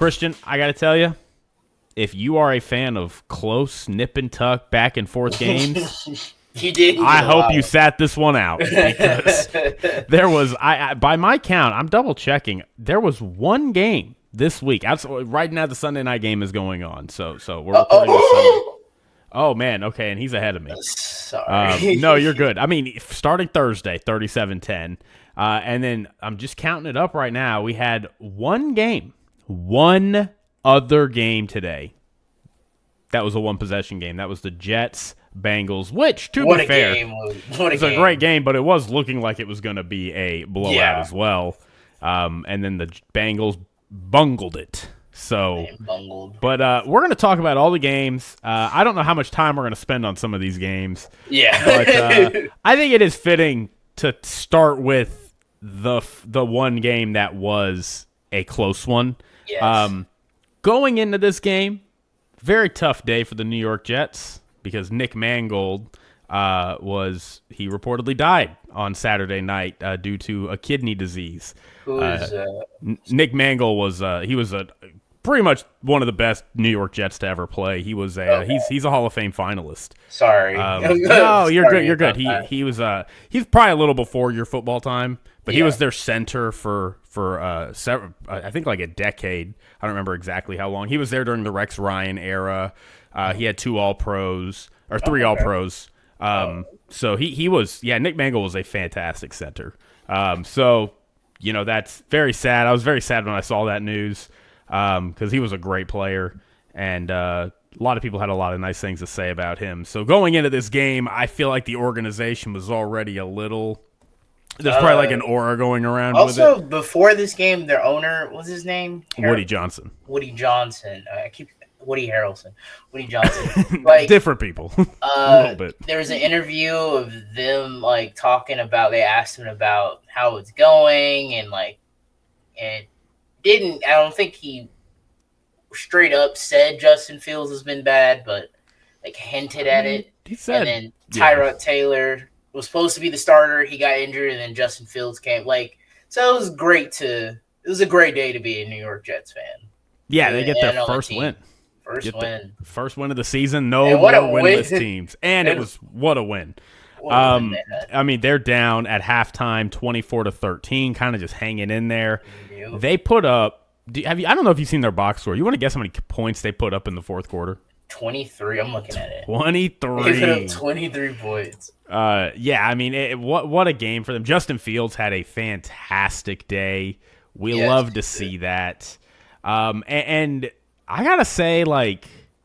Christian, I got to tell you, if you are a fan of close nip and tuck back and forth games, I hope you sat this one out because there was, by my count, I'm double checking. There was one game this week. Right now, the Sunday night game is going on. So we're recording this Sunday. Oh man, okay, and he's ahead of me. Sorry. No, you're good. I mean, starting Thursday, 37-10, and then I'm just counting it up right now. We had one other game today. That was a one-possession game. That was the Jets-Bengals, which, to be fair, it's a great game, but it was looking like it was going to be a blowout as well. And then the Bengals bungled it. So, but we're going to talk about all the games. I don't know how much time we're going to spend on some of these games. Yeah. But I think it is fitting to start with the one game that was a close one. Yes. Going into this game, very tough day for the New York Jets because Nick Mangold he reportedly died on Saturday night due to a kidney disease. Who is Nick Mangold was pretty much one of the best New York Jets to ever play. He was he's a Hall of Fame finalist. Sorry. No, you're good. You're good. He's probably a little before your football time, but he was their center for several, I think like a decade. I don't remember exactly how long. He was there during the Rex Ryan era. He had 2 All-Pros or 3 All-Pros. So he was Nick Mangold was a fantastic center. So that's very sad. I was very sad when I saw that news. Because he was a great player, and a lot of people had a lot of nice things to say about him. So going into this game, I feel like the organization was already a little – there's probably like an aura going around with it. Also, before this game, their owner – what's his name? Woody Johnson. Woody Johnson. Woody Harrelson. Woody Johnson. Like, different people. A little bit. There was an interview of them like talking about – they asked him about how it's going and I don't think he straight up said Justin Fields has been bad, but like hinted at it. He said, and then Tyrod Taylor was supposed to be the starter. He got injured, and then Justin Fields came. So it was it was a great day to be a New York Jets fan. Yeah, they get their first win. First win of the season. No more winless teams. And it was what a win. I mean, they're down at halftime 24-13, kind of just hanging in there. They put up I don't know if you've seen their box score. You want to guess how many points they put up in the fourth quarter? 23. I'm looking at it. 23. They put up 23 points. I mean, what a game for them. Justin Fields had a fantastic day. We love to see that. And I got to say,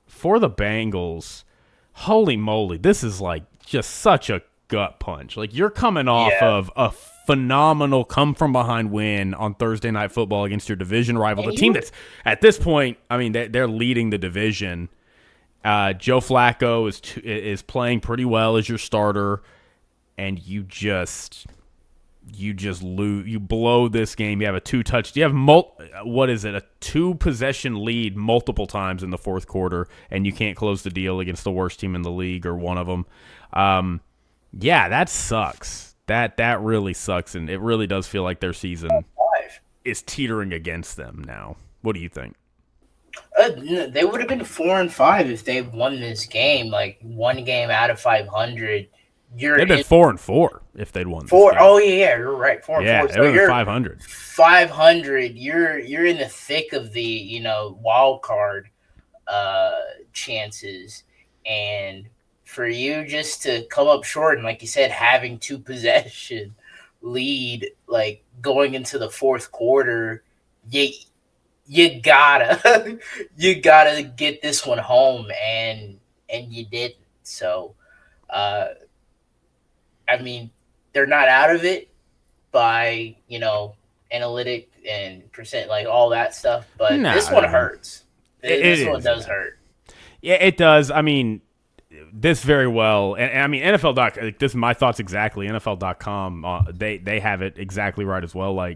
for the Bengals, holy moly, this is just such a gut punch. You're coming off of a phenomenal come-from-behind win on Thursday Night Football against your division rival, the team that's, at this point, I mean, they're leading the division. Joe Flacco is playing pretty well as your starter, and you just lose. You blow this game. You have a a 2-possession lead multiple times in the fourth quarter, and you can't close the deal against the worst team in the league or one of them. That sucks. That really sucks, and it really does feel like their season is teetering against them now. What do you think? They would have been 4-5 if they won this game. One game out of 500. They'd been 4-4 if they'd won. 4. Oh yeah, you're right. 4-4. Yeah, so you're 500. 500. You're in the thick of the wild card chances, and for you just to come up short and, like you said, having 2-possession lead, going into the fourth quarter, you gotta get this one home, and you didn't. So, I mean, they're not out of it by analytic and percent, all that stuff, but this one hurts. This one does hurt. Yeah, it does. I mean, this very well, and I mean, NFL.com, this is my thoughts exactly. NFL.com, they have it exactly right as well.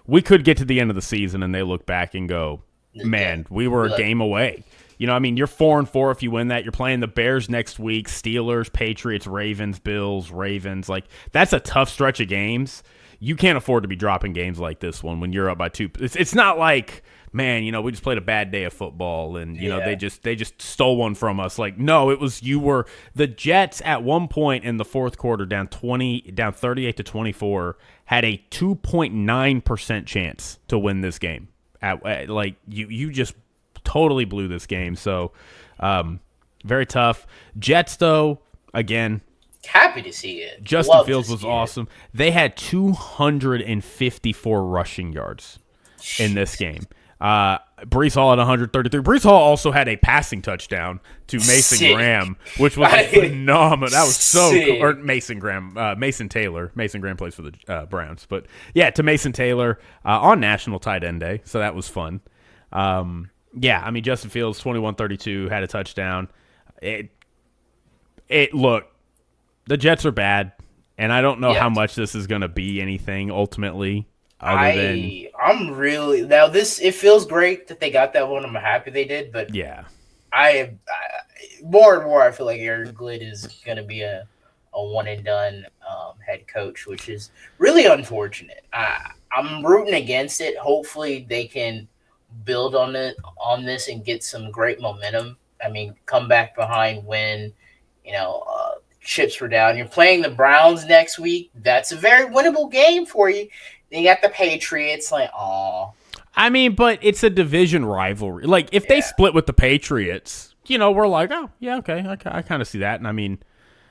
We could get to the end of the season and they look back and go, man, we were a game away. I mean, you're 4-4 if you win that. You're playing the Bears next week, Steelers, Patriots, Ravens, Bills, Ravens. That's a tough stretch of games. You can't afford to be dropping games like this one when you're up by 2. It's not like man, we just played a bad day of football, and they just stole one from us. Like, no, it was the Jets at one point in the fourth quarter down 38-24 had a 2.9% chance to win this game. You just totally blew this game. So, very tough. Jets though, again, happy to see it. Justin Fields was awesome. They had 254 rushing yards in this game. Breece Hall at 133. Breece Hall also had a passing touchdown to Mason Graham, which was phenomenal. That was so cool. Or Mason Taylor. Mason Graham plays for the Browns. But, yeah, to Mason Taylor on National Tight End Day. So that was fun. Justin Fields, 21-32, had a touchdown. Look, the Jets are bad, and I don't know how much this is going to be anything ultimately. I'm really now. It feels great that they got that one. I'm happy they did, but I more and more I feel like Aaron Glenn is going to be a one and done head coach, which is really unfortunate. I'm rooting against it. Hopefully they can build on this and get some great momentum. I mean, come back behind when chips were down. You're playing the Browns next week. That's a very winnable game for you. Then you got the Patriots. Like, aw. I mean, but it's a division rivalry. Like, if they split with the Patriots, we're like, oh, yeah, okay. I kind of see that. And I mean,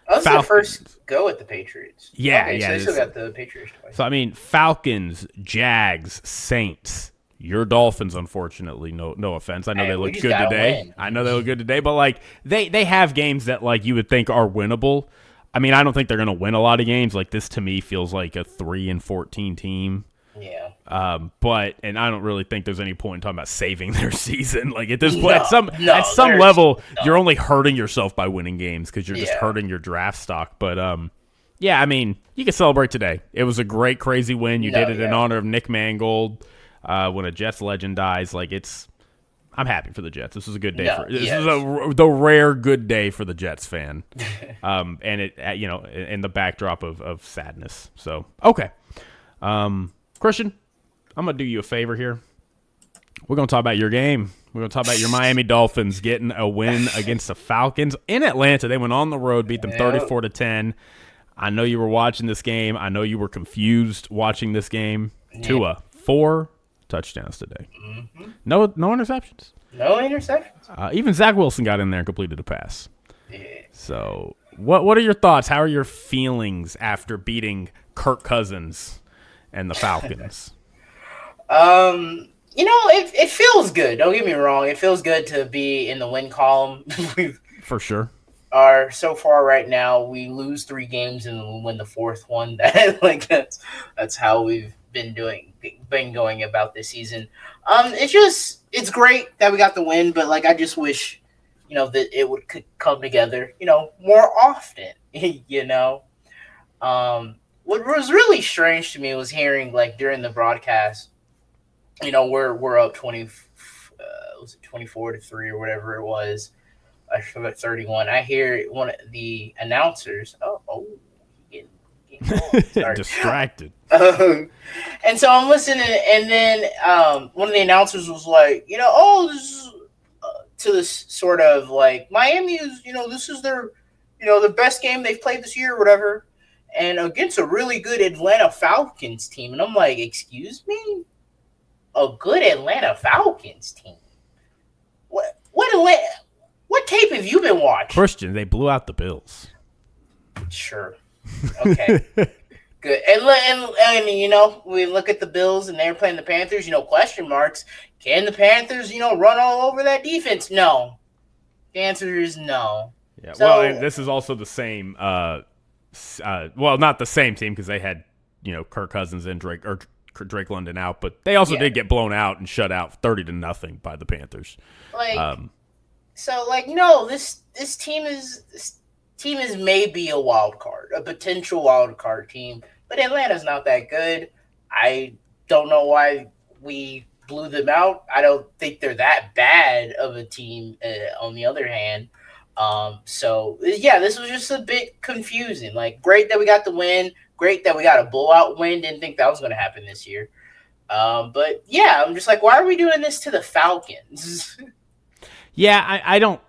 that was their first go at the Patriots. Yeah, okay, so they still got the Patriots twice. So, I mean, Falcons, Jags, Saints. Your Dolphins, unfortunately, no offense. I know they look good today. But like they have games that like you would think are winnable. I mean, I don't think they're going to win a lot of games. Like this to me feels like a 3-14 team. Yeah. But I don't really think there's any point in talking about saving their season. Like at this point, at some level, you're only hurting yourself by winning games because you're just hurting your draft stock. But I mean, you can celebrate today. It was a great, crazy win. You did it in honor of Nick Mangold. When a Jets legend dies, I'm happy for the Jets. This is a good day the rare good day for the Jets fan, and it in the backdrop of sadness. So okay, Christian, I'm gonna do you a favor here. We're gonna talk about your game. We're gonna talk about your Miami Dolphins getting a win against the Falcons in Atlanta. They went on the road, beat them 34-10. I know you were watching this game. I know you were confused watching this game. Tua 4 touchdowns today. Mm-hmm. No interceptions. No interceptions. Even Zach Wilson got in there and completed a pass. Yeah. So, what are your thoughts? How are your feelings after beating Kirk Cousins and the Falcons? It feels good. Don't get me wrong. It feels good to be in the win column. For sure. So far right now, we lose 3 games and we win the 4th one. That's how we've been going about this season. It's great that we got the win, but I just wish that it would come together more often. What was really strange to me was hearing during the broadcast, we're up 20 was it 24-3 or whatever it was. I forgot 31. I hear one of the announcers distracted. And so I'm listening, and then one of the announcers was like, this is, to this sort of Miami is, this is their, the best game they've played this year or whatever, and against a really good Atlanta Falcons team. And I'm like, excuse me? A good Atlanta Falcons team? What tape have you been watching? Christian, they blew out the Bills. Sure. Okay. Good. And we look at the Bills and they're playing the Panthers, question marks. Can the Panthers, run all over that defense? No. The answer is no. Yeah. So, and this is also the same not the same team because they had, Kirk Cousins and Drake London out, but they also did get blown out and shut out 30-0 by the Panthers. This team is maybe a wild card, a potential wild card team, but Atlanta's not that good. I don't know why we blew them out. I don't think they're that bad of a team. On the other hand, this was just a bit confusing. Great that we got the win. Great that we got a blowout win. Didn't think that was going to happen this year. But yeah, I'm just like, why are we doing this to the Falcons? Yeah, I don't.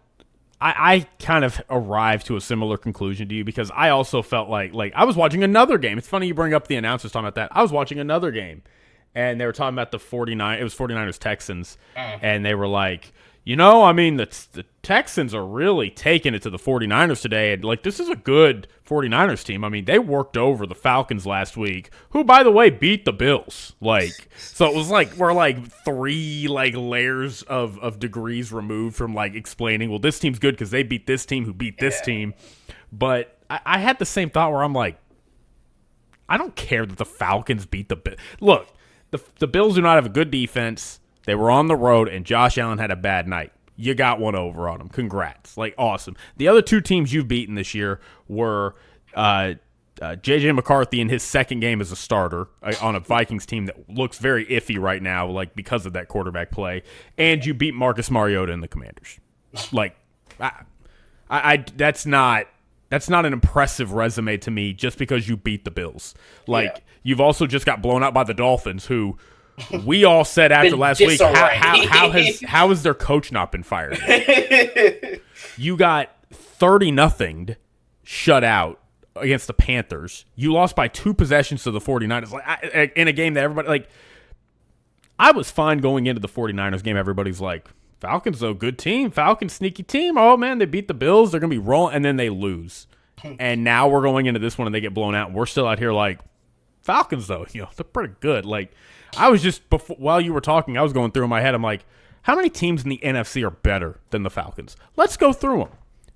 I kind of arrived to a similar conclusion to you because I also felt like I was watching another game. It's funny you bring up the announcers talking about that. I was watching another game, and they were talking about the 49. It was 49ers Texans, and they were like, I mean, the Texans are really taking it to the 49ers today. And, this is a good 49ers team. I mean, they worked over the Falcons last week, who, by the way, beat the Bills. So it was we're three, layers of degrees removed from, explaining, well, this team's good because they beat this team who beat this team. But I had the same thought where I'm like, I don't care that the Falcons beat the Bills. Look, the Bills do not have a good defense. They were on the road, and Josh Allen had a bad night. You got one over on them. Congrats. Awesome. The other two teams you've beaten this year were J.J. McCarthy in his second game as a starter on a Vikings team that looks very iffy right now, because of that quarterback play, and you beat Marcus Mariota and the Commanders. That's not an impressive resume to me just because you beat the Bills. You've also just got blown out by the Dolphins, who – we all said after last week, how has their coach not been fired? You got 30-0 shut out against the Panthers. You lost by 2 possessions to the 49ers. In a game that everybody I was fine going into the 49ers game. Everybody's like, Falcons, though, good team. Falcons, sneaky team. Oh, man, they beat the Bills. They're going to be rolling. And then they lose. And now we're going into this one and they get blown out. And we're still out here Falcons, though, they're pretty good. I was just, while you were talking, I was going through in my head. I'm like, how many teams in the NFC are better than the Falcons? Let's go through them.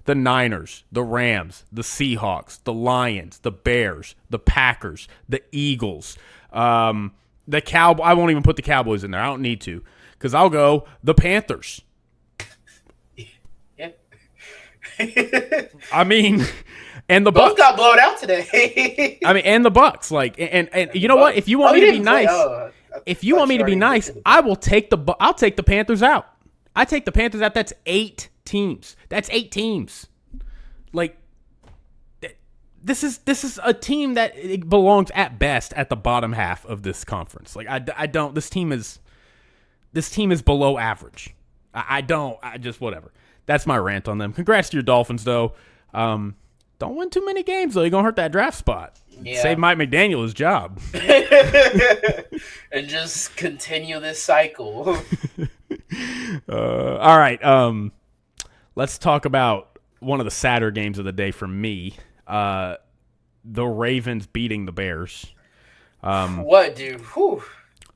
The Niners, the Rams, the Seahawks, the Lions, the Bears, the Packers, the Eagles, the Cowboys. I won't even put the Cowboys in there. I don't need to, because I'll go the Panthers. Yeah. I mean... And the Bucks Bucks got blown out today. I mean, and the Bucks, and you know what? If you want me to be nice, I'll take the Panthers out. I take the Panthers out. That's 8 teams. This is a team that it belongs at best at the bottom half of this conference. This team is below average. Whatever. That's my rant on them. Congrats to your Dolphins, though. Don't win too many games, though. You're going to hurt that draft spot. Yeah. Save Mike McDaniel his job. And just continue this cycle. All right. Let's talk about one of the sadder games of the day for me. The Ravens beating the Bears. What, dude? Whew.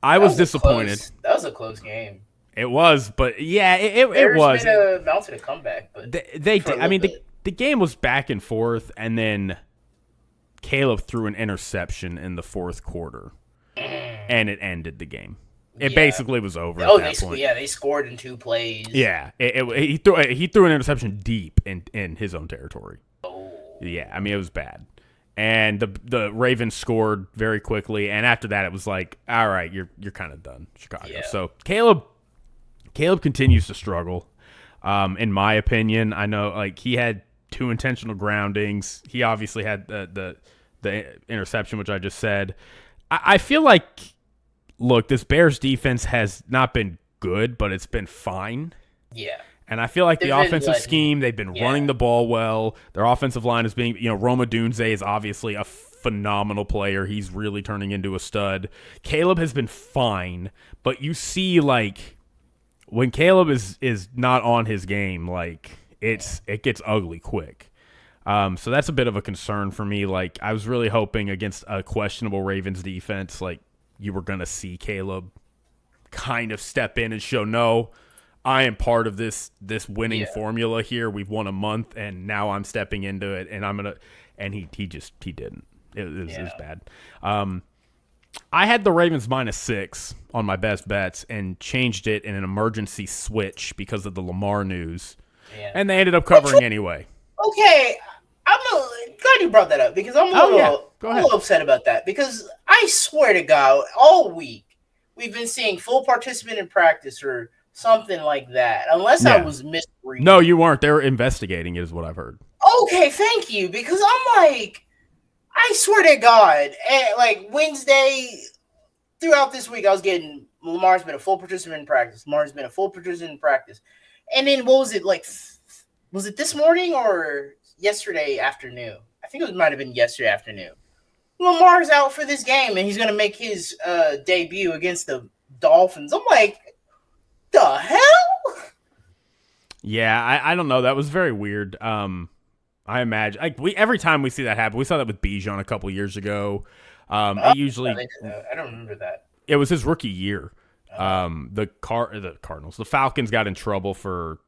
I was disappointed. That was a close game. It was, but yeah, it was. Bears mounted a comeback, but they did. I mean, the game was back and forth, and then Caleb threw an interception in the fourth quarter, and it ended the game. It basically was over at that point. They scored in 2 plays. Yeah, he threw an interception deep in his own territory. Oh. Yeah, I mean, it was bad. And the Ravens scored very quickly, and after that, it was like, all right, you're kind of done, Chicago. Yeah. So Caleb continues to struggle, in my opinion. I know, he had 2 intentional groundings. He obviously had the interception, which I just said. I feel like, look, this Bears defense has not been good, but it's been fine. Yeah. And I feel like the offensive scheme, they've been running the ball well. Their offensive line is being, Roma Dunze is obviously a phenomenal player. He's really turning into a stud. Caleb has been fine, but you see, when Caleb is not on his game, it gets ugly quick. So that's a bit of a concern for me. I was really hoping against a questionable Ravens defense, you were going to see Caleb kind of step in and show, no, I am part of this winning formula here. We've won a month, and now I'm stepping into it, and I'm gonna. And he didn't. It was bad. I had the Ravens -6 on my best bets and changed it in an emergency switch because of the Lamar news, and they ended up covering anyway. Okay, I'm glad you brought that up because I'm a little upset about that because I swear to God, all week we've been seeing full participant in practice or something like that, unless I was misreading. No, you weren't. They were investigating it, is what I've heard. Okay, thank you, because I'm I swear to God, Wednesday, throughout this week, I was getting Lamar's been a full participant in practice. Lamar's been a full participant in practice. And then what was it like? Was it this morning or yesterday afternoon? I think it might have been yesterday afternoon. Lamar's out for this game, and he's going to make his debut against the Dolphins. I'm like, the hell? Yeah, I don't know. That was very weird. I imagine every time we see that happen, we saw that with Bijan a couple years ago. It usually I don't remember that. It was his rookie year. The Cardinals, the Falcons got in trouble for,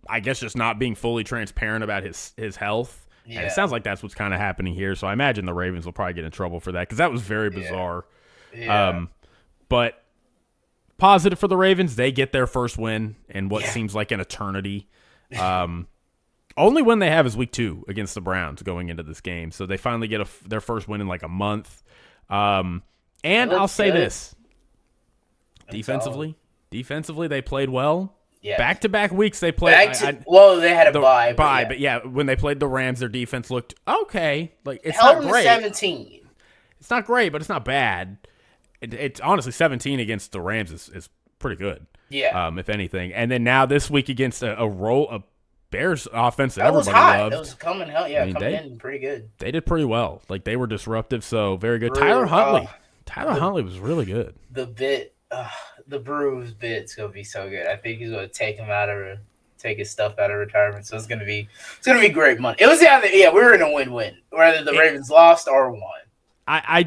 I guess, just not being fully transparent about his health. Yeah. And it sounds like that's what's kind of happening here. So I imagine the Ravens will probably get in trouble for that because that was very bizarre. Yeah. But positive for the Ravens, they get their first win in what seems like an eternity. Only win they have is week 2 against the Browns going into this game. So they finally get their first win in like a month. And I'll say this. Defensively, they played well. Yeah. Back-to-back weeks they played. They had a bye. But yeah, when they played the Rams, their defense looked okay. Like it's held not great. 17. It's not great, but it's not bad. It's honestly 17 against the Rams is pretty good. Yeah. If anything, and then now this week against a Bears offense that everybody loved. It was coming in pretty good. They did pretty well. Like they were disruptive, so very good. Tyler Huntley was really good. The Bruce bit's gonna be so good. I think he's gonna take his stuff out of retirement. So it's gonna be great money. It was we were in a win-win, whether the Ravens lost or won. I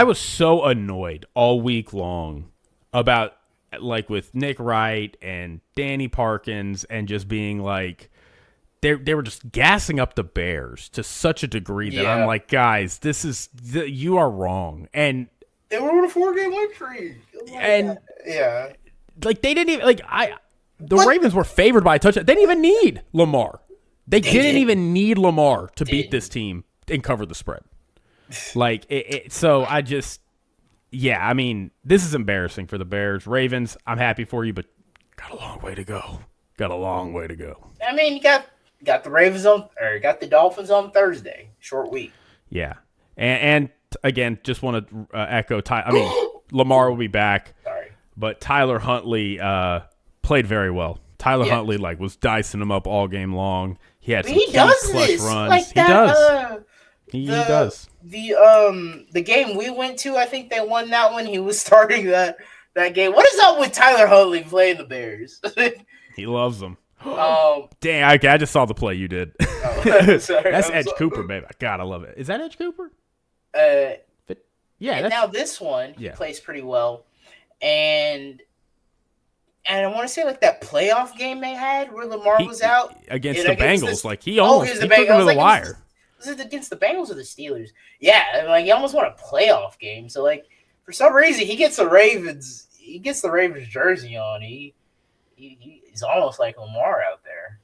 was so annoyed all week long about like with Nick Wright and Danny Parkins and just being like they were just gassing up the Bears to such a degree that I'm like, guys, you are wrong. And they were on a 4-game win streak. Like they didn't even Ravens were favored by a touchdown. They didn't even need Lamar. They didn't even need Lamar to beat this team and cover the spread. Like so I just I mean, this is embarrassing for the Bears. Ravens, I'm happy for you, but got a long way to go. I mean, you got the Ravens got the Dolphins on Thursday. Short week. Yeah. And again, just want to echo Lamar will be back. Sorry. But Tyler Huntley played very well. Tyler Huntley was dicing him up all game long. He had some clutch runs. Like he does. He does. The game we went to, I think they won that one. He was starting that game. What is up with Tyler Huntley playing the Bears? He loves them. Dang, I just saw the play you did. Sorry, that's Edge Cooper, baby. God, I love it. Is that Edge Cooper? Now this one he plays pretty well, and I want to say that playoff game they had where Lamar was out against the Bengals. He almost took him to the wire. Was it against the Bengals or the Steelers? Yeah, he almost won a playoff game. So for some reason he gets the Ravens jersey on. He's almost like Lamar out there.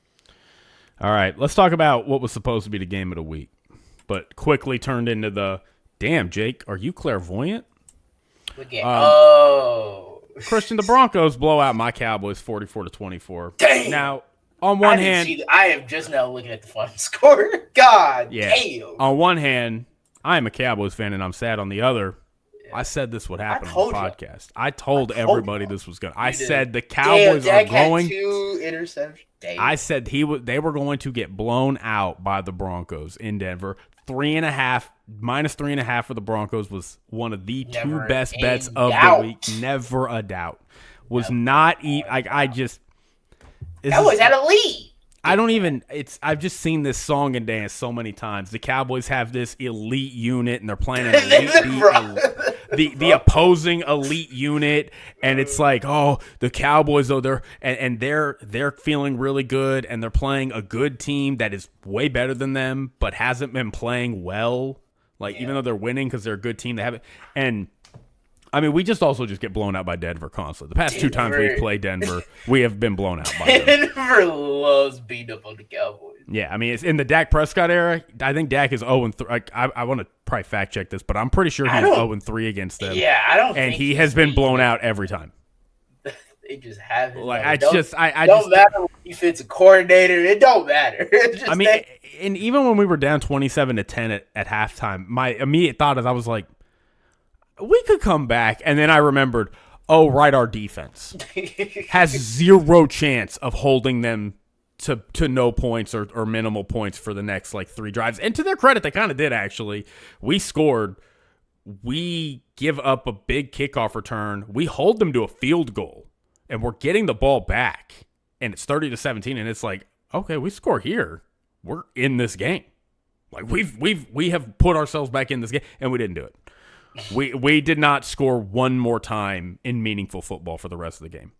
All right, let's talk about what was supposed to be the game of the week, but quickly turned into the damn. Jake, are you clairvoyant? What game? Christian, the Broncos blow out my Cowboys 44-24. Dang. Now, on one hand, I am just now looking at the final score. God damn. On one hand, I am a Cowboys fan and I'm sad. On the other, I said this would happen on the podcast. I told everybody this was going to. I said the Cowboys are going. Had 2 interceptions. I said they were going to get blown out by the Broncos in Denver. -3.5 for the Broncos was one of the 2 best bets of the week. Never a doubt. Was not I just. Cowboys had a lead. I've just seen this song and dance so many times. The Cowboys have this elite unit and they're playing an elite the opposing elite unit, and it's like, oh, the Cowboys though they're feeling really good and they're playing a good team that is way better than them but hasn't been playing well. Even though they're winning because they're a good team, they haven't. And I mean, we just get blown out by Denver constantly. The past 2 times we've played Denver, we have been blown out by them. Denver loves beating up on the Cowboys. Yeah, I mean, it's in the Dak Prescott era. I think Dak is 0-3. I want to probably fact check this, but I'm pretty sure he's 0-3 against them. Yeah, I don't. And he has been blown out every time. They just haven't. Don't matter if it's a coordinator. It don't matter. I mean, and even when we were down 27-10 at halftime, my immediate thought is I was like, we could come back. And then I remembered, oh, right, our defense has zero chance of holding them to no points or minimal points for the next like 3 drives. And to their credit, they kind of did actually. We scored. We give up a big kickoff return. We hold them to a field goal, and we're getting the ball back, and it's 30-17. And it's like, okay, we score here, we're in this game. Like we have put ourselves back in this game, and we didn't do it. We did not score one more time in meaningful football for the rest of the game.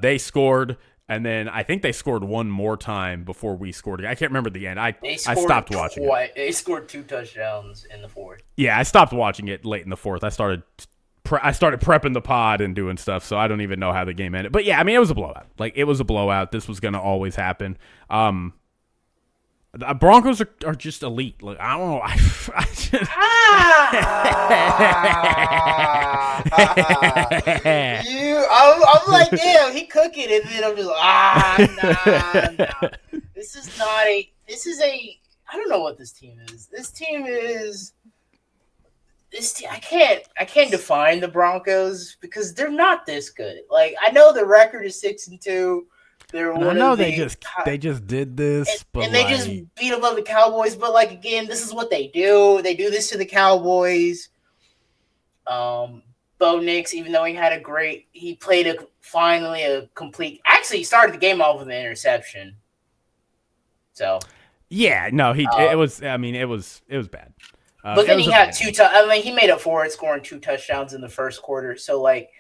They scored. And then I think they scored one more time before we scored. I can't remember the end. I stopped watching it. They scored 2 touchdowns in the fourth. Yeah, I stopped watching it late in the fourth. I started prepping the pod and doing stuff, so I don't even know how the game ended. But yeah, I mean, it was a blowout. Like, it was a blowout. This was going to always happen. The Broncos are just elite. Like, I don't know. I'm like, damn, he cooking, and then I'm just like, nah. This is a. I don't know what this team is. I can't define the Broncos because they're not this good. Like, I know the record is 6-2. They just did this, and they just beat them up the Cowboys. But like again, this is what they do. They do this to the Cowboys. Bo Nix, even though he played finally a complete. Actually, he started the game off with an interception. So yeah, no, it was. I mean, it was bad. But then he had 2. He made up for it, scoring 2 touchdowns in the first quarter. So like,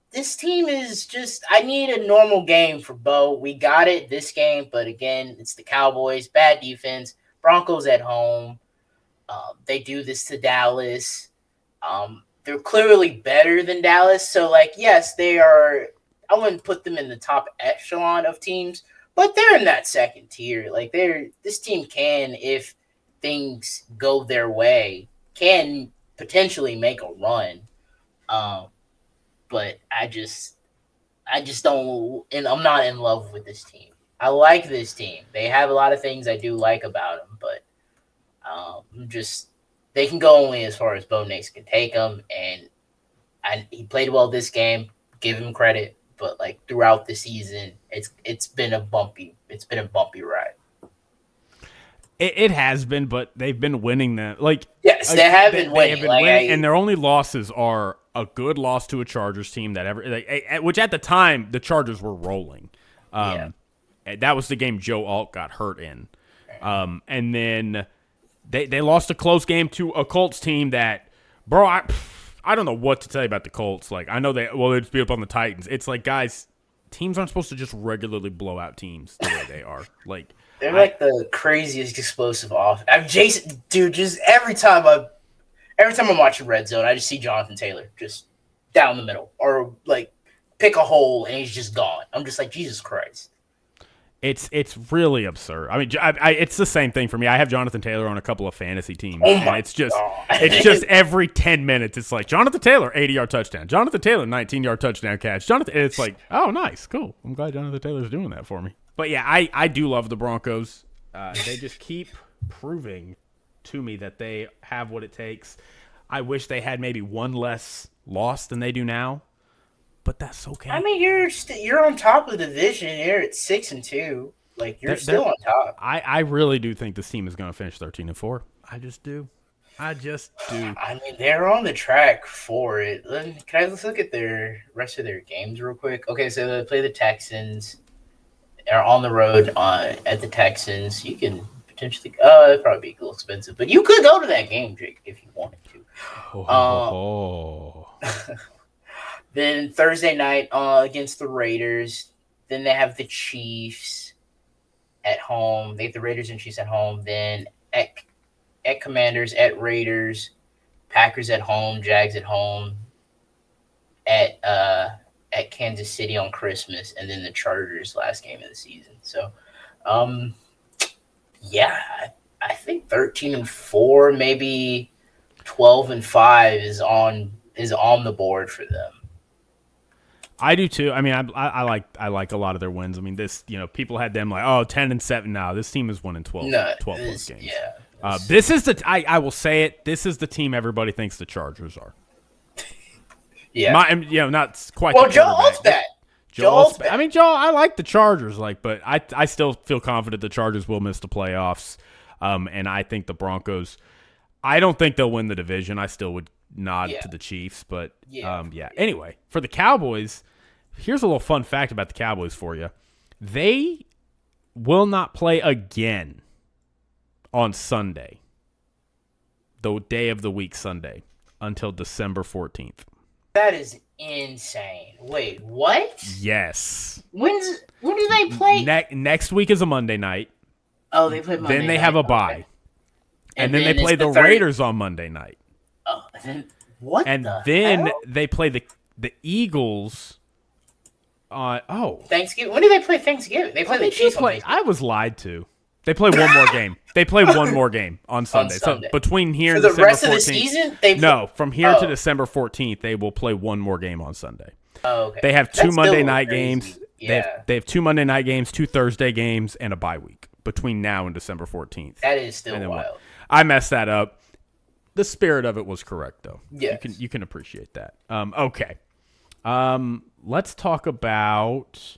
this team is just – I need a normal game for Bo. We got it this game, but again, it's the Cowboys. Bad defense. Broncos at home. They do this to Dallas. They're clearly better than Dallas. So, like, yes, they are – I wouldn't put them in the top echelon of teams, but they're in that second tier. Like, this team can, if things go their way, can potentially make a run. But I just don't, and I'm not in love with this team. I like this team. They have a lot of things I do like about them, but they can go only as far as Bo Nix can take them. And he played well this game. Give him credit, but like throughout the season, it's been a bumpy ride. It has been, but they've been winning them. Like, yes, they have been winning. And their only losses are a good loss to a Chargers team which at the time the Chargers were rolling. That was the game Joe Alt got hurt in. And then they lost a close game to a Colts team that, bro, I don't know what to tell you about the Colts. Like, I know they just beat up on the Titans. It's like, guys, teams aren't supposed to just regularly blow out teams the way they are. Like, they're like the craziest explosive off. Jason, dude, just every time I'm watching Red Zone, I just see Jonathan Taylor just down the middle or like pick a hole and he's just gone. I'm just like, Jesus Christ. It's really absurd. I mean, it's the same thing for me. I have Jonathan Taylor on a couple of fantasy teams. Oh my it's just every 10 minutes, it's like Jonathan Taylor, 80-yard touchdown. Jonathan Taylor, 19-yard touchdown catch. It's like, oh, nice, cool. I'm glad Jonathan Taylor's doing that for me. But yeah, I do love the Broncos. They just keep proving to me that they have what it takes. I wish they had maybe one less loss than they do now, but that's okay. I mean, you're on top of the division. You're at 6-2. Like, you're still on top. I really do think this team is going to finish 13-4. I just do. I mean, they're on the track for it. Let's look at their rest of their games real quick. Okay, so they play the Texans. They're on the road at the Texans. You can potentially it'd probably be a little expensive, but you could go to that game, Jake, if you wanted to. Then Thursday night against the Raiders. Then they have the Chiefs at home. They have the Raiders and Chiefs at home. Then at Commanders, at Raiders, Packers at home, Jags at home, at Kansas City on Christmas, and then the Chargers last game of the season. So, yeah, I think 13-4, maybe 12-5 is on the board for them. I do too. I mean, I like a lot of their wins. I mean, people had them like 10-7 now. This team is 1-12, 12 plus games. Yeah, This is I will say it. This is the team everybody thinks the Chargers are. Yeah. Not quite. Well, Joel's back. Joel's back. I mean, Joel, I like the Chargers, but I still feel confident the Chargers will miss the playoffs. And I think the Broncos, I don't think they'll win the division. I still would nod to the Chiefs, but Anyway, for the Cowboys, here's a little fun fact about the Cowboys for you. They will not play again on Sunday, the day of the week Sunday, until December 14th. That is insane. Wait, what? Yes. When do they play? Next week is a Monday night. Oh, they play Monday night. Then they have a bye. Okay. And then they play the Raiders on Monday night. Oh, then what and the then hell? They play the Eagles on Thanksgiving. When do they play Thanksgiving? They play the Chiefs on Thanksgiving. I was lied to. They play one more game. They play one more game on Sunday. So between here and December 14th. For the rest of the season? No, from here to December 14th, they will play one more game on Sunday. Oh, okay. They have two Monday night games. Yeah. They have 2 Monday night games, 2 Thursday games, and a bye week between now and December 14th. That is still wild. I messed that up. The spirit of it was correct, though. Yes. You can appreciate that. Okay. Let's talk about...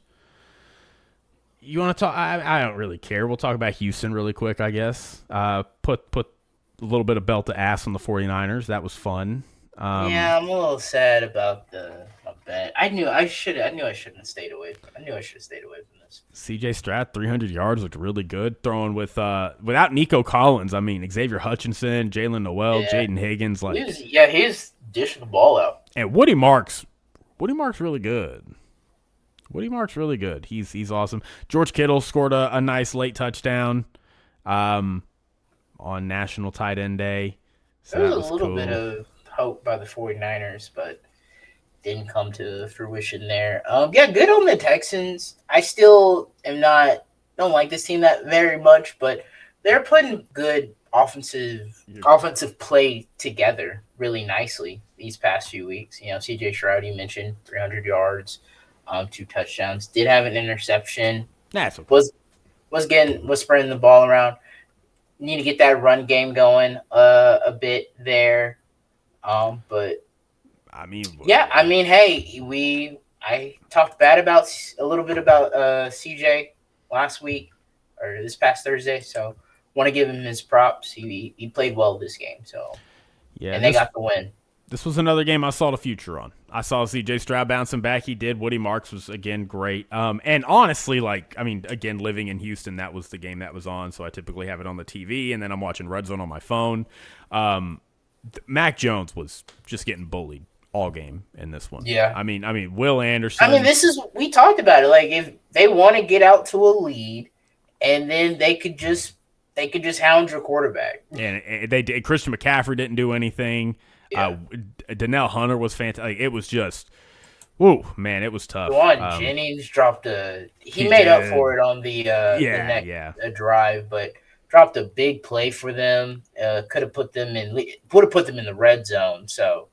You want to talk? I don't really care. We'll talk about Houston really quick, I guess. Put a little bit of belt to ass on the 49ers. That was fun. Yeah, I'm a little sad about the bet. I knew I shouldn't have stayed away. I knew I should have stayed away from this. CJ Stroud, 300 yards, looked really good. Throwing without Nico Collins. I mean, Xavier Hutchinson, Jalen Noel, Jaden Higgins. He's dishing the ball out. And Woody Marks really good. He's awesome. George Kittle scored a nice late touchdown on National Tight End Day. So there was a little bit of hope by the 49ers, but didn't come to fruition there. Good on the Texans. I still don't like this team that very much, but they're putting good offensive play together really nicely these past few weeks. CJ Stroud, you mentioned 300 yards. 2 touchdowns. Did have an interception. That's okay. Was spreading the ball around. Need to get that run game going a bit there. But I mean, hey, I talked a little bit about CJ last week or this past Thursday. So want to give him his props. He played well this game. So and they got the win. This was another game I saw the future on. I saw C.J. Stroud bouncing back. He did. Woody Marks was, again, great. And honestly, again, living in Houston, that was the game that was on, so I typically have it on the TV, and then I'm watching Red Zone on my phone. Mac Jones was just getting bullied all game in this one. Yeah. I mean, Will Anderson. We talked about it. Like, if they want to get out to a lead, and then they could just hound your quarterback. And they did. Christian McCaffrey didn't do anything. Yeah. Danielle Hunter was fantastic. It was just, it was tough. Jennings dropped he made up for it on the next drive, but dropped a big play for them. Would have put them in the red zone. So,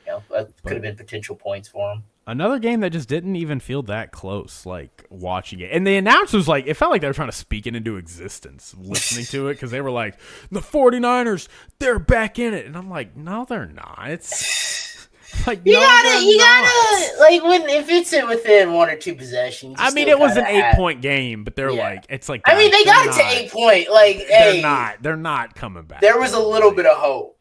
that could have been potential points for them. Another game that just didn't even feel that close, watching it. And the announcers, it felt like they were trying to speak it into existence, listening to it, because they were like, the 49ers, they're back in it. And I'm like, no, they're not. It's like, you gotta, if it's within 1 or 2 possessions. It was an 8-point game, but they're it's like, they got it to 8 point. They're not coming back. There was a little bit of hope.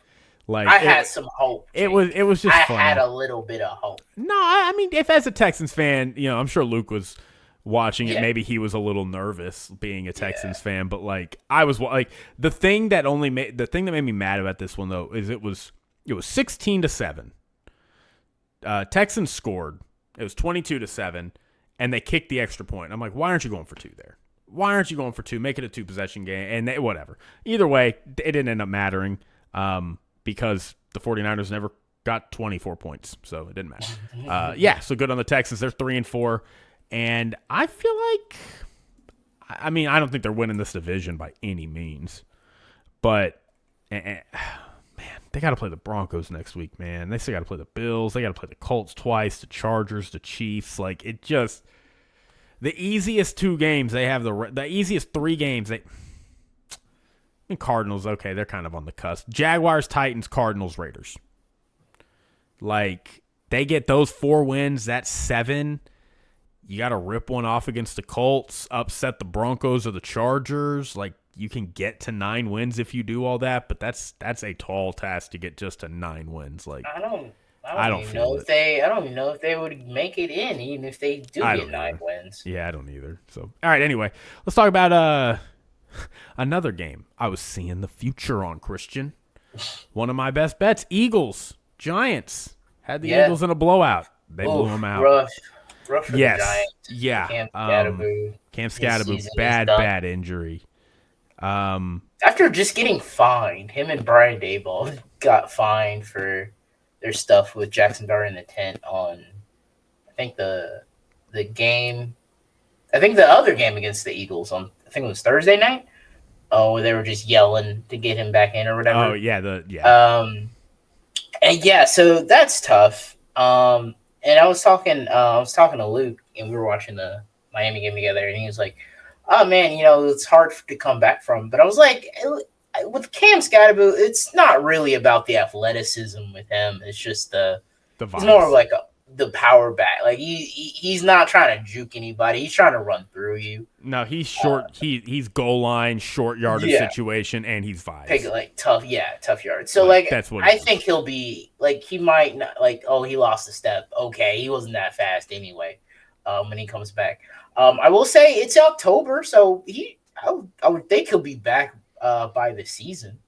I had some hope. It was just funny. I had a little bit of hope. No, if as a Texans fan, I'm sure Luke was watching it. Maybe he was a little nervous being a Texans fan, but I was the thing that made me mad about this one though is it was 16-7. Texans scored. It was 22-7, and they kicked the extra point. I'm like, why aren't you going for 2 there? Why aren't you going for 2? Make it a 2-possession game, and whatever. Either way, it didn't end up mattering. Because the 49ers never got 24 points, so it didn't matter. So good on the Texans. They're 3-4, and I feel like, I don't think they're winning this division by any means, but man, they got to play the Broncos next week, man. They still got to play the Bills. They got to play the Colts twice, the Chargers, the Chiefs. The easiest 2 games they have, the easiest 3 games And Cardinals, okay, they're kind of on the cusp. Jaguars, Titans, Cardinals, Raiders. Like, they get those 4 wins, that's 7. You got to rip one off against the Colts, upset the Broncos or the Chargers. Like, you can get to 9 wins if you do all that, but that's a tall task to get just to 9 wins. Like, I don't even know if they would make it in, even if they do get 9 wins. Yeah, I don't either. So, all right, anyway, let's talk about another game I was seeing the future on, Christian. One of my best bets, Eagles, Giants. Had the Eagles in a blowout. They blew them out. Rough for the Giants. Yeah. Cam Scatterboo, bad injury. After just getting fined, him and Brian Daboll got fined for their stuff with Jackson Dart in the tent on, I think the other game against the Eagles on, I think it was Thursday night. Oh, they were just yelling to get him back in or whatever. Oh yeah, and yeah, so that's tough. And I was talking to Luke, and we were watching the Miami game together, and he was like, "Oh man, it's hard to come back from." But I was like, with Cam Scatterboo, it's not really about the athleticism with him. It's just the vibes. It's more of like the power back. Like he's not trying to juke anybody. He's trying to run through you. No, he's short. He's goal line, short yardage situation, and he's vibes. Pick tough yards. So that's what I think he'll be like. He might not he lost a step. Okay, he wasn't that fast anyway. When he comes back, I will say it's October, so I would think he'll be back by the season.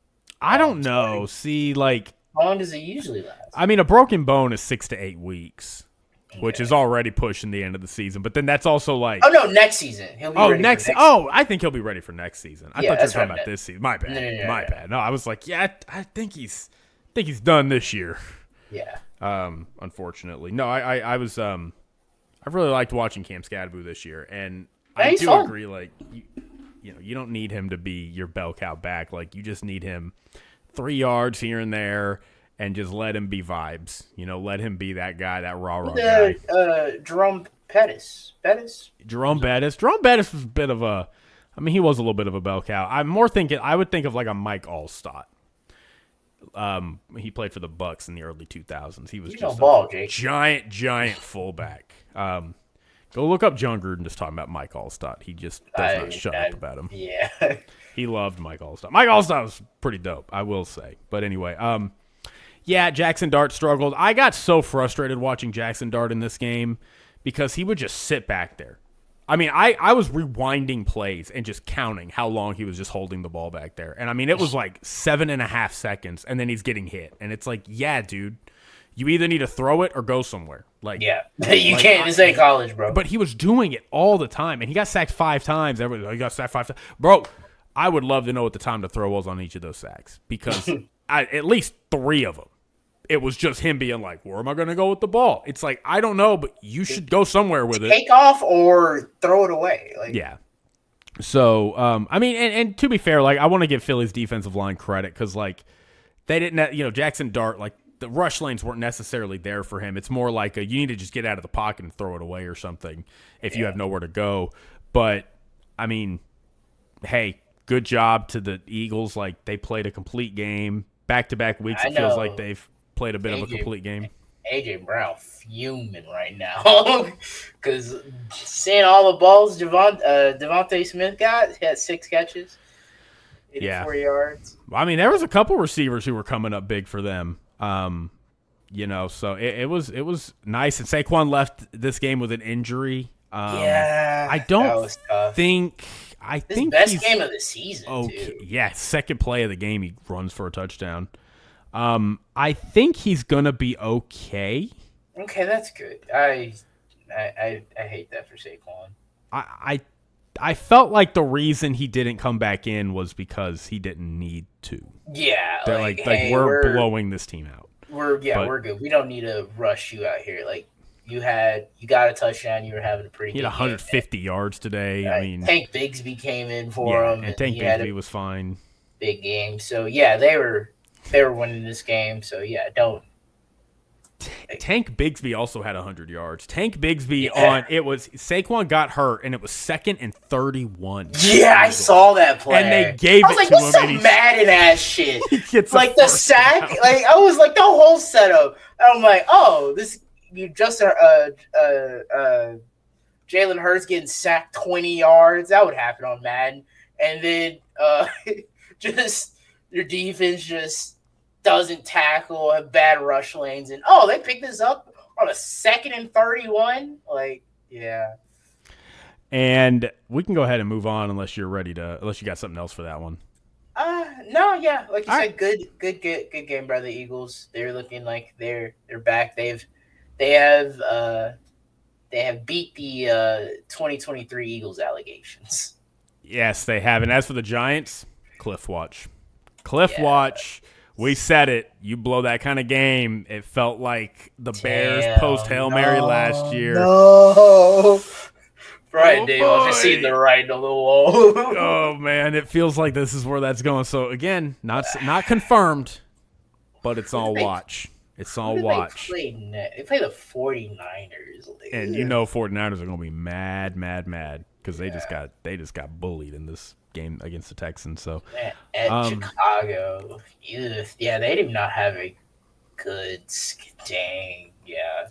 I don't know. See, how long does it usually last? I mean, a broken bone is 6 to 8 weeks, which is already pushing the end of the season. But then that's also next season. He'll be ready next season. I think he'll be ready for next season. I thought you were talking about this season. My bad. My bad. No, I was like, I think he's done this year. Yeah. Unfortunately, no. I really liked watching Cam Scatterboo this year, and I do agree. Like, you don't need him to be your bell cow back. Like, you just need him 3 yards here and there, and just let him be vibes. Let him be that guy, that rah guy. Jerome Bettis. Jerome Bettis was a bit of a. I mean, he was a little bit of a bell cow. I'm more thinking. I would think of like a Mike Allstott. He played for the Bucks in the early 2000s. He was just a giant fullback. Go look up John Gruden just talking about Mike Allstott. He just does not shut up about him. Yeah. He loved Mike Allstott. Mike Allstott was pretty dope, I will say. But anyway, Jackson Dart struggled. I got so frustrated watching Jackson Dart in this game because he would just sit back there. I mean, I was rewinding plays and just counting how long he was just holding the ball back there. And I mean, it was like 7.5 seconds, and then he's getting hit. And it's like, yeah, dude, you either need to throw it or go somewhere. Like, yeah, you can't. This ain't college, bro. But he was doing it all the time, and he got sacked 5 times. He got sacked 5 times. Bro, I would love to know what the time to throw was on each of those sacks because at least 3 of them, it was just him being like, where am I going to go with the ball? It's like, I don't know, but you should go somewhere with it. Take off or throw it away. Yeah. So, I mean, and to be fair, I want to give Philly's defensive line credit because, they didn't, Jackson Dart, the rush lanes weren't necessarily there for him. It's more like you need to just get out of the pocket and throw it away or something if you have nowhere to go. But, I mean, hey, good job to the Eagles. They played a complete game. Back-to-back weeks, it feels like they've played a bit of a complete game. A.J. Brown fuming right now because seeing all the balls Devontae Smith got, he had 6 catches, 84 yards. I mean, there was a couple receivers who were coming up big for them. So it was nice. And Saquon left this game with an injury. I don't think best game of the season. Okay, too. Yeah, second play of the game, he runs for a touchdown. I think he's gonna be okay. Okay, that's good. I hate that for Saquon. I felt like the reason he didn't come back in was because he didn't need to. Yeah, they're we're blowing this team out. We're good. We don't need to rush you out here. You got a touchdown. You were having a pretty. He had 150 yards today. I mean, Tank Bigsby came in for him, and Tank Bigsby was fine. Big game. So yeah, they were winning this game. So yeah, Tank Bigsby also had 100 yards. Tank Bigsby Saquon got hurt, and it was 2nd and 31. Yeah, I saw that play. And they gave it to him. I was like, what's some Madden ass shit? Like the sack, down. like I was like the whole setup. And I'm like, oh, Jalen Hurts getting sacked 20 yards. That would happen on Madden. And then just your defense just doesn't tackle, have bad rush lanes, and they picked this up on a 2nd and 31. Like, yeah. And we can go ahead and move on unless you got something else for that one. No, yeah, like you said, good game by the Eagles. They're looking like they're back. They have beat the 2023 Eagles allegations. Yes, they have. And as for the Giants, Cliff Watch. Watch. We said it. You blow that kind of game, it felt like the Bears post Hail Mary last year. No. Brian Dale just seen the writing on the wall. Oh, man. It feels like this is where that's going. So, again, not confirmed, but it's all watch. It's all watch. They play the 49ers. And you know 49ers are going to be mad because they just got bullied in this game against the Texans. So at Chicago, they did not have a good dang. Yeah,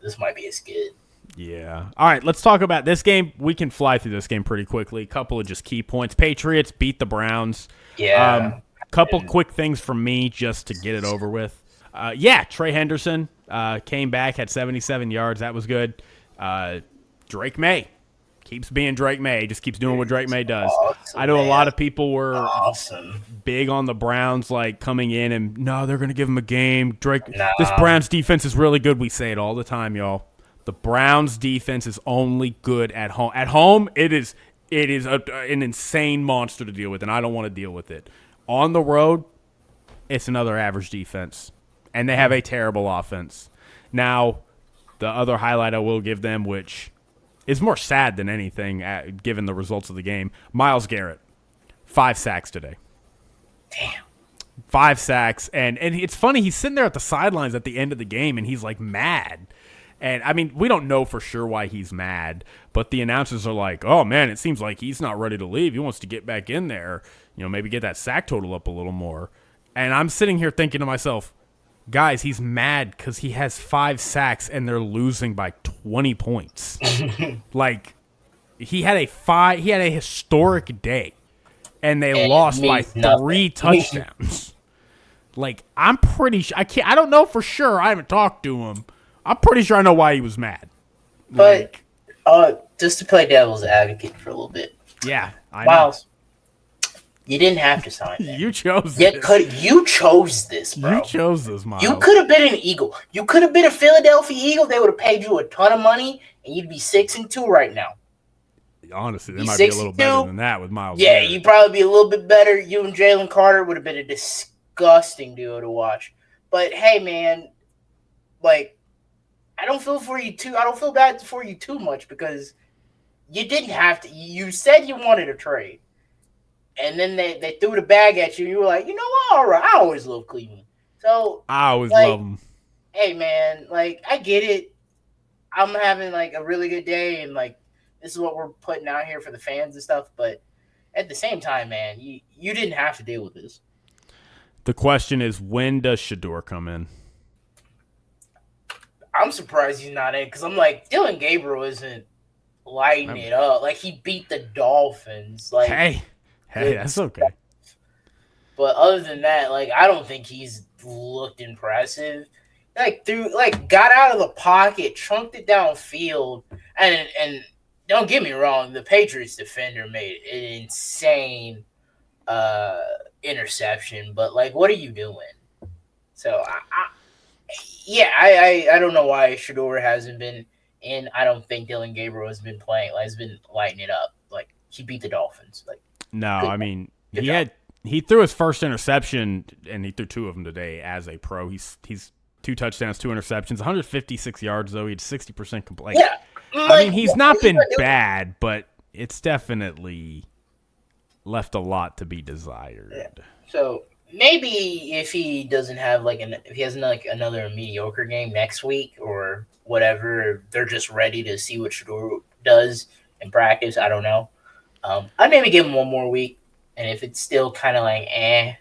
this might be a skid. Yeah. All right, let's talk about this game. We can fly through this game pretty quickly. Couple of just key points. Patriots beat the Browns. Yeah. Couple quick things from me just to get it over with. Trey Henderson came back, had 77 yards. That was good. Drake Maye keeps being Drake Maye. Just keeps doing what Drake Maye does. Awesome, I know a lot of people were big on the Browns, like coming in and, no, they're going to give him a game. This Browns defense is really good. We say it all the time, y'all. The Browns defense is only good at home. At home, it is an insane monster to deal with, and I don't want to deal with it. On the road, it's another average defense, and they have a terrible offense. Now, the other highlight I will give them, which is more sad than anything, given the results of the game, Myles Garrett, 5 sacks today. Damn. 5 sacks, and it's funny, he's sitting there at the sidelines at the end of the game, and he's, like, mad. And, I mean, we don't know for sure why he's mad, but the announcers are like, oh, man, it seems like he's not ready to leave. He wants to get back in there, maybe get that sack total up a little more. And I'm sitting here thinking to myself, guys, he's mad because he has 5 sacks and they're losing by 20 points. Like, he had a historic day, and they lost by 3 touchdowns. Like, I'm pretty sure, I don't know for sure. I haven't talked to him. I'm pretty sure I know why he was mad. But just to play devil's advocate for a little bit. Yeah, I Myles, you didn't have to sign that. You chose this. You chose this, bro. You chose this, Myles. You could have been an Eagle. You could have been a Philadelphia Eagle. They would have paid you a ton of money, and you'd be 6-2 right now. Honestly, they might be a little better than that with Myles. Yeah, you'd probably be a little bit better. You and Jalen Carter would have been a disgusting duo to watch. But, hey, man, like, I don't feel bad for you too much because you didn't have to. You said you wanted a trade. And then they threw the bag at you, and you were like, you know what? All right, I always love Cleveland. So I always love them. Hey, man, like, I get it. I'm having, like, a really good day, and, like, this is what we're putting out here for the fans and stuff. But at the same time, man, you didn't have to deal with this. The question is, when does Shedeur come in? I'm surprised he's not in because I'm like, Dylan Gabriel isn't lighting it up. Like, he beat the Dolphins. Like, Hey, that's okay. But other than that, like, I don't think he's looked impressive. Got out of the pocket, chunked it downfield, and don't get me wrong, the Patriots defender made an insane interception. But, like, what are you doing? So I don't know why Shedeur hasn't been in. I don't think Dylan Gabriel has been playing. Like, has been lighting it up. Like, he beat the Dolphins. Like, no, I mean, he threw his first interception, and he threw 2 of them today as a pro. He's 2 touchdowns, 2 interceptions, 156 yards though. He had 60% complete. Yeah, I mean, he's not been bad, but it's definitely left a lot to be desired. Yeah. So maybe if he doesn't have if he has another mediocre game next week or whatever, they're just ready to see what Shador does in practice. I don't know. I'd maybe give him one more week, and if it's still kind of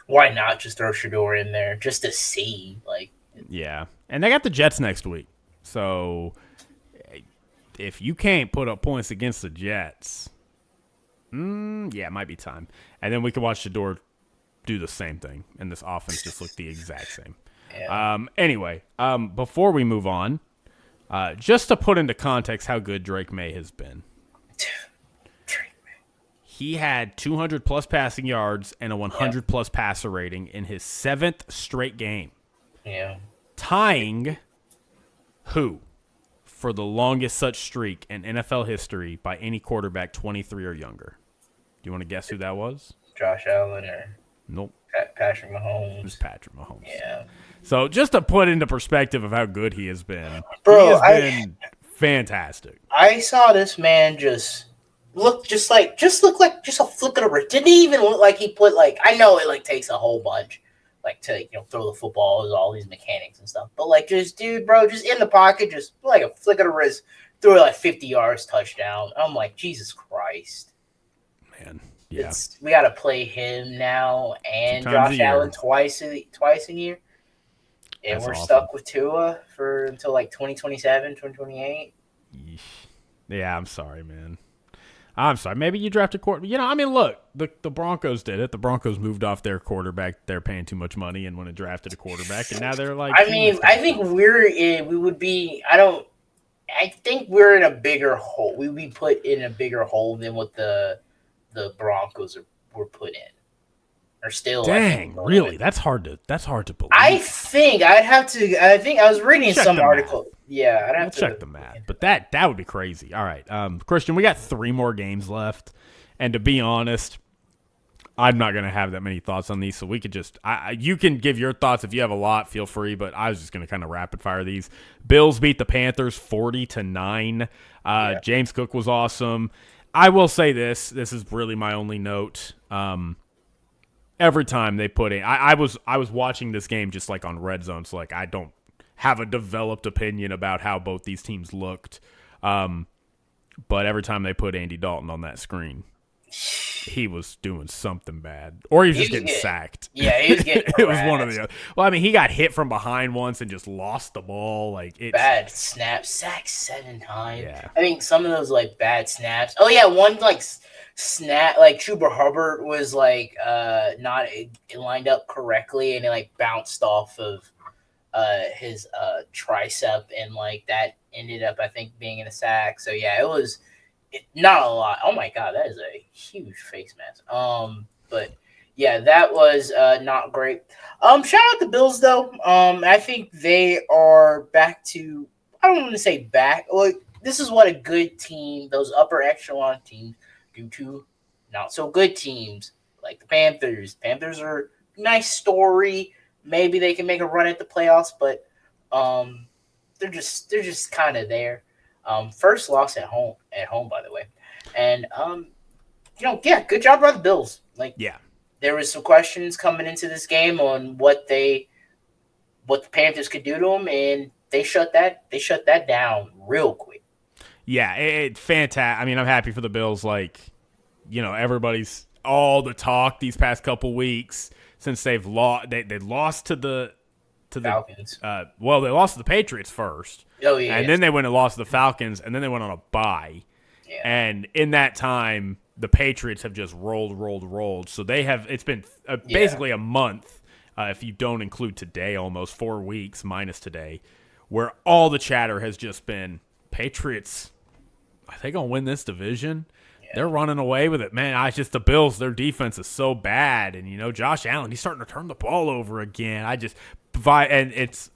why not just throw Shador in there just to see? Yeah, and they got the Jets next week, so if you can't put up points against the Jets, yeah, it might be time. And then we can watch Shador do the same thing, and this offense just looked the exact same. Yeah. Anyway, before we move on, just to put into context how good Drake Maye has been. He had 200-plus passing yards and a 100-plus passer rating in his 7th straight game. Yeah. Tying who for the longest such streak in NFL history by any quarterback 23 or younger? Do you want to guess who that was? Josh Allen or Nope. Patrick Mahomes. It was Patrick Mahomes. Yeah. So just to put into perspective of how good he has been, bro, he has been fantastic. I saw this man just look like a flick of the wrist. Didn't even look like he put I know it takes a whole bunch to throw the football, all these mechanics and stuff. But just in the pocket, just like a flick of the wrist, threw it 50 yards, touchdown. I'm like, Jesus Christ. Man. Yeah. We got to play him now and Josh Allen twice a year. And That's we're awesome. stuck with Tua until 2027, 2028. Yeah, I'm sorry, man. I'm sorry. Maybe you drafted quarterback. Look, the Broncos did it. The Broncos moved off their quarterback. They're paying too much money and went and drafted a quarterback, and now they're I think I think we're in a bigger hole. We'd be put in a bigger hole than what the Broncos were put in. Or still. Dang, really? That's hard to believe. I think I was reading some article. Yeah, I'd have to check the math, but that would be crazy. All right, Christian, we got 3 more games left, and to be honest, I'm not going to have that many thoughts on these, so we could just you can give your thoughts if you have a lot, feel free, but I was just going to kind of rapid fire these. Bills beat the Panthers 40-9. James Cook was awesome. I will say this is really my only note. Every time they put in, I was watching this game just on Red Zone, so I don't have a developed opinion about how both these teams looked. But every time they put Andy Dalton on that screen, he was doing something bad, or he was just getting sacked. Yeah, he was getting it was one or the other. Well, he got hit from behind once and just lost the ball. Bad snap, sacked 7 times. Yeah. I think some of those bad snaps. Oh yeah, one snap Chuba Hubbard was not lined up correctly, and it bounced off of his tricep, and that ended up I think being in a sack. So yeah, it was not a lot. Oh my god, that is a huge face mask. But yeah, that was not great. Shout out the Bills though. I think they are back to. I don't want to say back. This is what a good team, those upper echelon teams, do to not so good teams like the Panthers. Panthers are a nice story. Maybe they can make a run at the playoffs, but they're just kind of there. First loss at home, by the way. And good job by the Bills. There was some questions coming into this game on what the Panthers could do to them, and they shut that down real quick. Yeah, it's fantastic. I'm happy for the Bills. Everybody's all the talk these past couple weeks since they've lost. They lost to the Falcons. They lost to the Patriots first. Oh yeah, and then they went and lost to the Falcons, and then they went on a bye. Yeah. And in that time, the Patriots have just rolled. So they have. It's been basically a month, if you don't include today, almost 4 weeks minus today, where all the chatter has just been Patriots. Are they gonna win this division? Yeah. They're running away with it, man. The Bills. Their defense is so bad, and Josh Allen, he's starting to turn the ball over again. And it's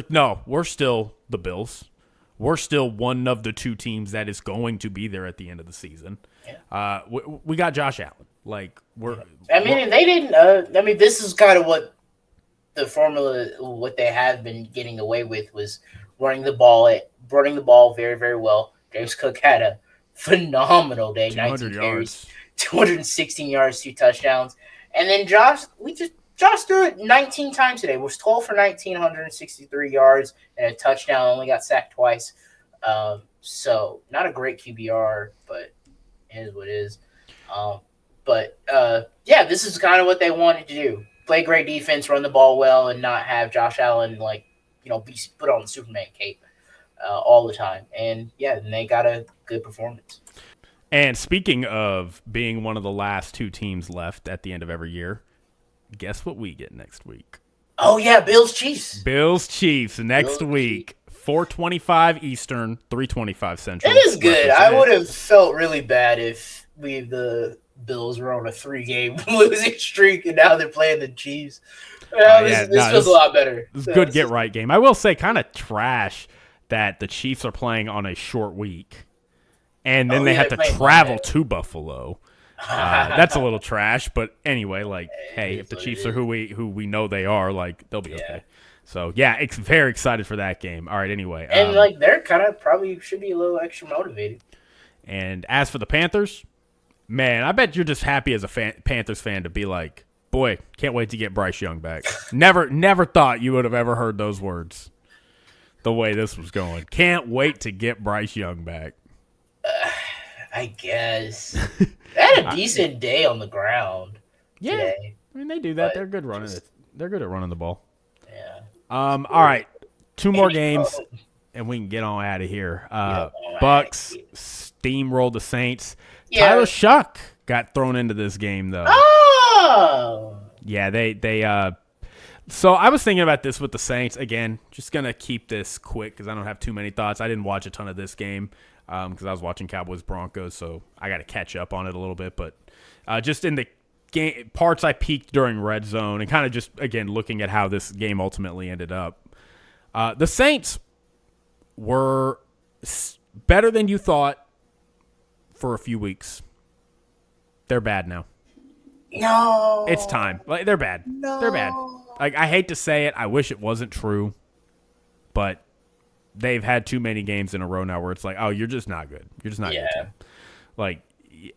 no, we're still the Bills. We're still one of the 2 teams that is going to be there at the end of the season. Yeah. We got Josh Allen. They didn't. This is kind of what the formula, what they have been getting away with, was running the ball very, very well. James Cook had a phenomenal day, 19 carries, 216 yards, 2 touchdowns. And then Josh threw it 19 times today. Was 12 for 19, 163 yards and a touchdown. Only got sacked twice. So not a great QBR, but it is what it is. This is kind of what they wanted to do. Play great defense, run the ball well, and not have Josh Allen be put on the Superman cape all the time. And they got a good performance. And speaking of being one of the last two teams left at the end of every year, guess what we get next week? Oh yeah, Bills-Chiefs. Bills-Chiefs next week. 4:25 Eastern, 3:25 Central. That is good. I would have felt really bad if the Bills were on a 3-game losing streak and now they're playing the Chiefs. This feels a lot better. It's a good get-right game. I will say kind of trash that the Chiefs are playing on a short week, and then they have to travel to Buffalo. That's a little trash, but anyway, hey, if the Chiefs are who we know they are, they'll be okay. So, it's very excited for that game. All right, anyway. And, they're kind of probably should be a little extra motivated. And as for the Panthers, man, I bet you're just happy as a Panthers fan to be like, boy, can't wait to get Bryce Young back. Never thought you would have ever heard those words the way this was going. Can't wait to get Bryce Young back. I guess. They had a decent day on the ground today. I mean, they do that. They're good running it. They're good at running the ball. Yeah. All right. 2 more games, and we can get on out of here. Bucks steamrolled the Saints. Yeah. Tyler Shuck got thrown into this game, though. Oh! Yeah, they so I was thinking about this with the Saints. Again, just going to keep this quick because I don't have too many thoughts. I didn't watch a ton of this game because I was watching Cowboys Broncos, so I got to catch up on it a little bit. But just in the game parts I peeked during red zone and kind of just, again, looking at how this game ultimately ended up. The Saints were better than you thought for a few weeks. They're bad now. No. It's time. They're bad. No. They're bad. I hate to say it. I wish it wasn't true. But they've had too many games in a row now where it's like, oh, you're just not good. You're just not good.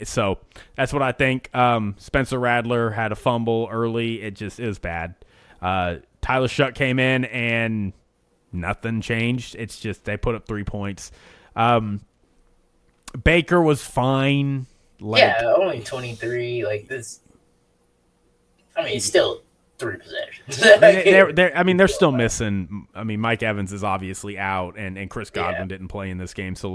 So that's what I think. Spencer Rattler had a fumble early. It was bad. Tyler Shuck came in and nothing changed. It's just they put up 3 points. Baker was fine. Only 23. This. I mean, it's still 3 possessions. They're still missing. I mean, Mike Evans is obviously out, and Chris Godwin didn't play in this game. So,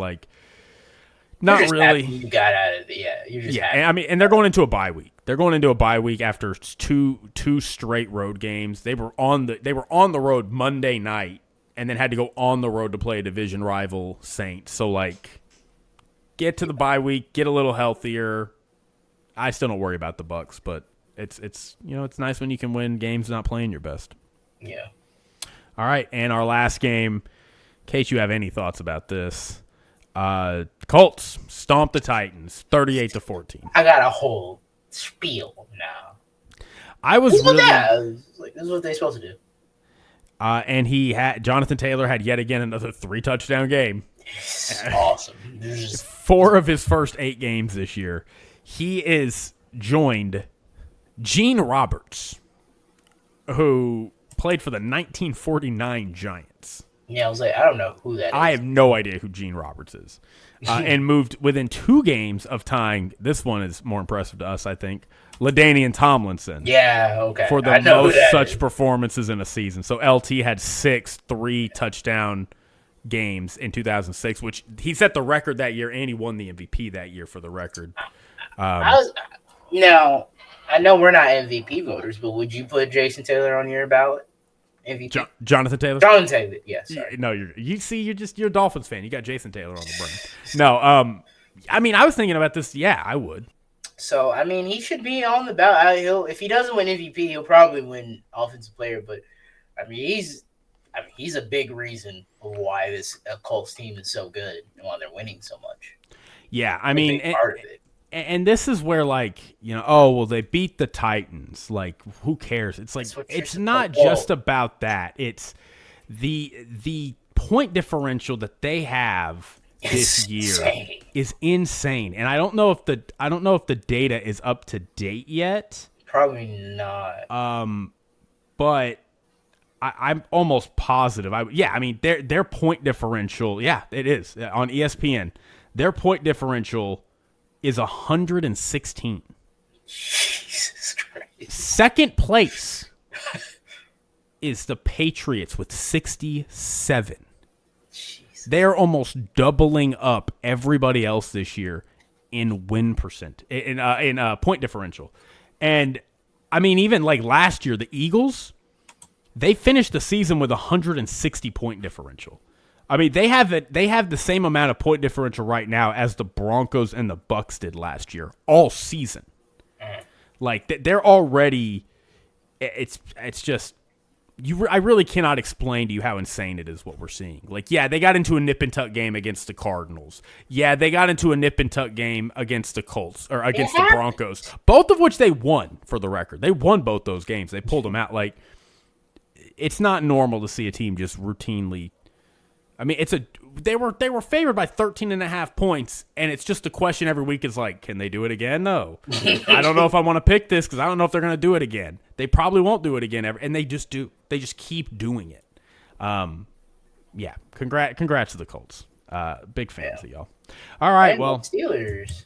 not really. You got out of it. You're just happy. And they're going into a bye week. They're going into a bye week after two straight road games. They were on the road Monday night, and then had to go on the road to play a division rival Saints. So, get to the bye week, get a little healthier. I still don't worry about the Bucks, but it's nice when you can win games not playing your best. Yeah. All right, and our last game, in case you have any thoughts about this, Colts stomped the Titans 38-14. I got a whole spiel now. I was really this is what they're supposed to do. And Jonathan Taylor had yet again another 3-touchdown game. It's awesome. 4 of his first 8 games this year. He is joined Gene Roberts, who played for the 1949 Giants. Yeah, I was like, I don't know who that is. I have no idea who Gene Roberts is. And moved within 2 games of tying, this one is more impressive to us, I think, LaDainian Tomlinson. Yeah, okay. For the most such performances in a season. So LT had 6 3-touchdown games in 2006, which he set the record that year, and he won the MVP that year for the record. Now, I know we're not MVP voters, but would you put Jason Taylor on your ballot? MVP? Jonathan Taylor? Jonathan Taylor, yes. Yeah, no, you're a Dolphins fan. You got Jason Taylor on the brain. No, I was thinking about this. Yeah, I would. So, he should be on the ballot. If he doesn't win MVP, he'll probably win Offensive Player. But, he's a big reason why this Colts team is so good and why they're winning so much. Yeah, part of it. And this is where, they beat the Titans. Who cares? It's it's not just about that. It's the point differential that they have this year is insane. And I don't know if the data is up to date yet. Probably not. But I'm almost positive. I mean, their point differential. Yeah, it is on ESPN. Their point differential is 116. Jesus Christ. Second place is the Patriots with 67. Jeez. They're almost doubling up everybody else this year in win percent, in point differential. And I mean, even like last year, the Eagles, they finished the season with 160 point differential. I mean, they have the same amount of point differential right now as the Broncos and the Bucs did last year, all season. Like they're already, it's just I really cannot explain to you how insane it is what we're seeing. Like, yeah, they got into a nip and tuck game against the Cardinals. Yeah, they got into a nip and tuck game against the Colts or against the Broncos, both of which they won. For the record, they won both those games. They pulled them out. Like, it's not normal to see a team just routinely. I mean, they were favored by 13.5 points, and it's just a question every week is like, can they do it again? No. I don't know if I want to pick this because I don't know if they're going to do it again. They probably won't do it again ever, and they just do. They just keep doing it. Yeah, congrats to the Colts. Big fans of y'all. All right, and well, Steelers.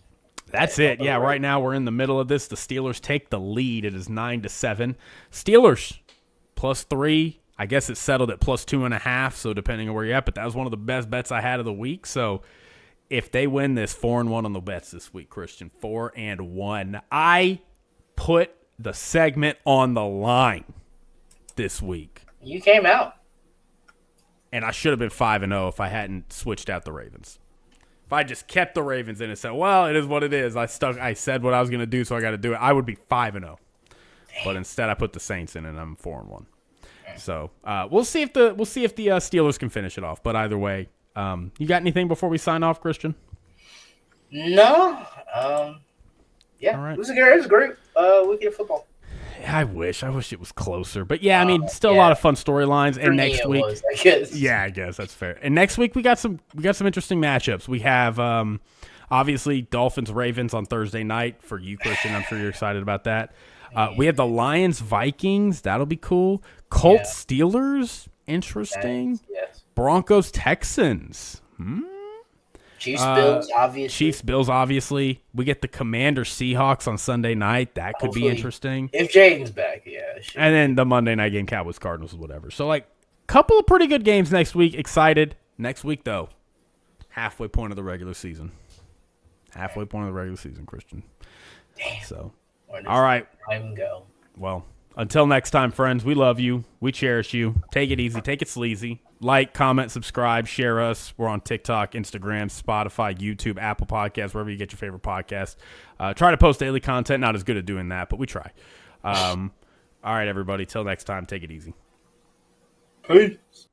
That's it. Yeah, right now we're in the middle of this. The Steelers take the lead. It is 9-7. Steelers +3. I guess it's settled at +2.5, so depending on where you're at. But that was one of the best bets I had of the week. So if they win this, 4-1 on the bets this week, Christian. 4-1. I put the segment on the line this week. You came out. And I should have been 5-0 if I hadn't switched out the Ravens. If I just kept the Ravens in and said, well, it is what it is. I said what I was going to do, so I got to do it. I would be 5-0. But instead I put the Saints in, and I'm 4-1. So we'll see if the Steelers can finish it off. But either way, you got anything before we sign off, Christian? No. Yeah. All right. It was a great weekend of football. I wish it was closer. But yeah, I mean, still a lot of fun storylines. And next week, I guess. Yeah, I guess that's fair. And next week we got some interesting matchups. We have obviously Dolphins Ravens on Thursday night for you, Christian. I'm sure you're excited about that. We have the Lions Vikings. That'll be cool. Colts Steelers. Interesting. Yes. Broncos Texans. Chiefs Bills, obviously. Chiefs Bills, obviously. We get the Commander Seahawks on Sunday night. That could be interesting. If Jaden's back, yeah. And then the Monday night game, Cowboys Cardinals, whatever. So, like, couple of pretty good games next week. Excited. Next week, though, halfway point of the regular season. Halfway point of the regular season, Christian. Damn. So, all right. Time go. Well, until next time, friends, we love you. We cherish you. Take it easy. Take it sleazy. Like, comment, subscribe, share us. We're on TikTok, Instagram, Spotify, YouTube, Apple Podcasts, wherever you get your favorite podcast. Try to post daily content. Not as good at doing that, but we try. All right, everybody. Till next time, take it easy. Peace.